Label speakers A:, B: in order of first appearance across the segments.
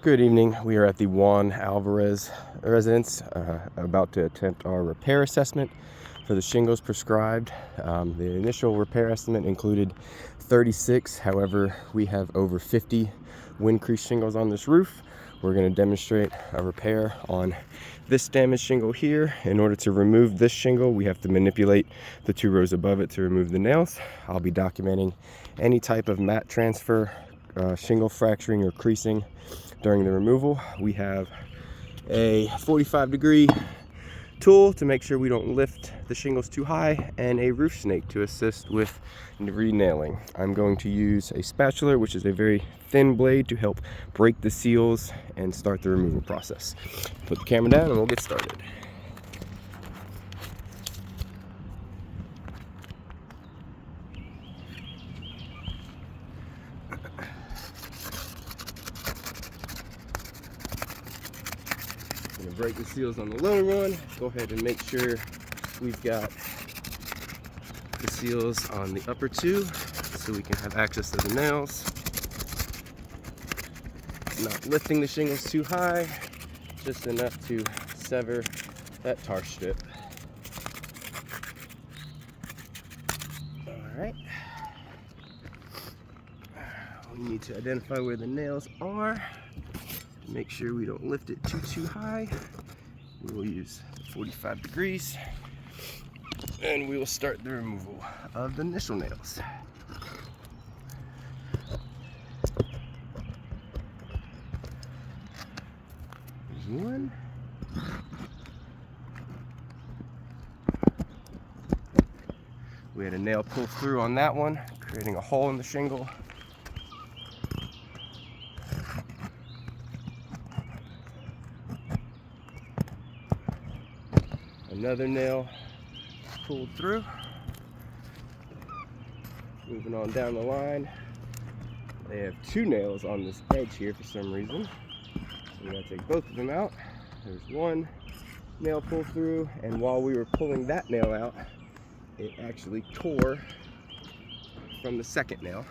A: Good evening. We are at the Juan Alvarez residence, about to attempt our repair assessment for the shingles prescribed. The initial repair estimate included 36. However, we have over 50 wind crease shingles on this roof. We're going to demonstrate a repair on this damaged shingle here. In order to remove this shingle, we have to manipulate the 2 rows above it to remove the nails. I'll be documenting any type of mat transfer, shingle fracturing or creasing during the removal. We have a 45-degree tool to make sure we don't lift the shingles too high, and a roof snake to assist with re-nailing. I'm going to use a spatula, which is a very thin blade, to help break the seals and start the removal process. Put the camera down and we'll get started. Gonna break the seals on the lower one. Go ahead and make sure we've got the seals on the upper 2 so we can have access to the nails. Not lifting the shingles too high, just enough to sever that tar strip. Alright. We need to identify where the nails are. Make sure we don't lift it too high. We will use 45 degrees and we will start the removal of the initial nails. There's one. We had a nail pull through on that one, creating a hole in the shingle. Another nail pulled through. Moving on down the line. They have 2 nails on this edge here for some reason. So we gotta take both of them out. There's one nail pulled through, and while we were pulling that nail out, it actually tore from the second nail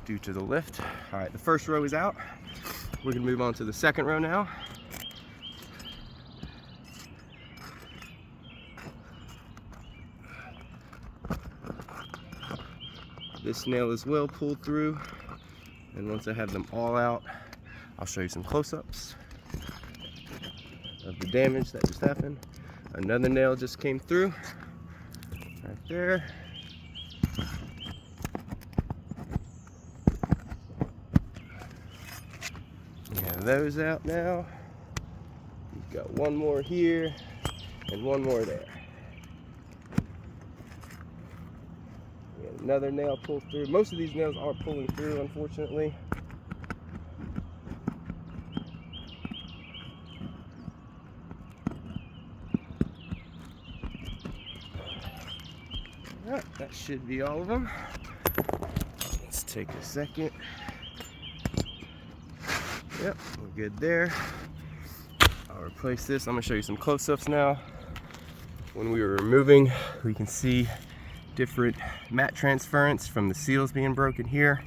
A: due to the lift. All right, the first row is out. We're gonna move on to the second row now. This nail is well pulled through, and once I have them all out, I'll show you some close-ups of the damage that just happened. Another nail just came through, right there. We have those out now. We've got one more here, and one more there. Another nail pulled through. Most of these nails are pulling through, unfortunately. Alright, that should be all of them. Let's take a second. Yep, we're good there. I'll replace this. I'm going to show you some close-ups now. When we were removing, we can see different mat transference from the seals being broken here.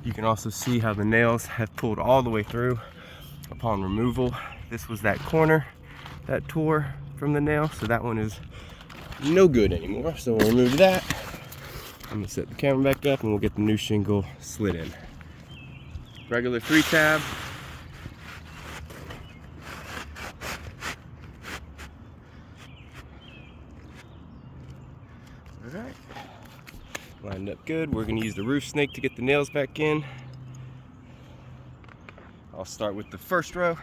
A: You can also see how the nails have pulled all the way through upon removal. This was that corner that tore from the nail, so that one is no good anymore. So we'll remove that. I'm gonna set the camera back up and we'll get the new shingle slid in. Regular 3-tab. Alright, lined up good. We're going to use the roof snake to get the nails back in. I'll start with the first row.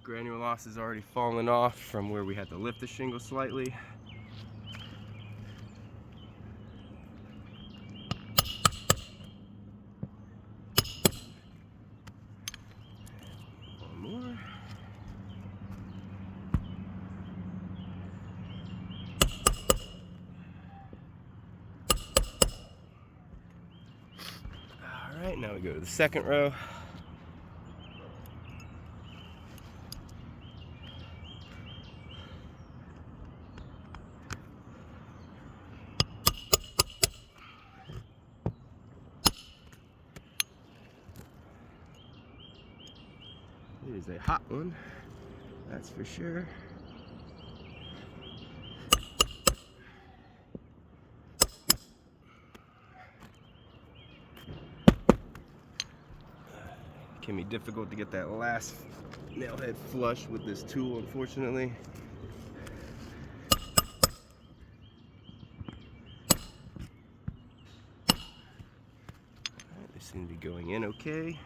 A: Granulose has already fallen off from where we had to lift the shingle slightly. One more. Now we go to the second row. It is a hot one, that's for sure. It can be difficult to get that last nail head flush with this tool, unfortunately. They seem to be going in okay.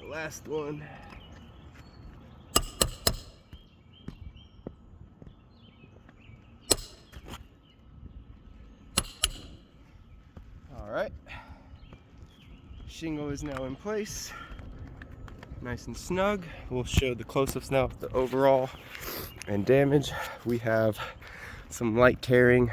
A: Last one. All right. Shingle is now in place. Nice and snug. We'll show the close-ups now of the overall and damage. We have some light tearing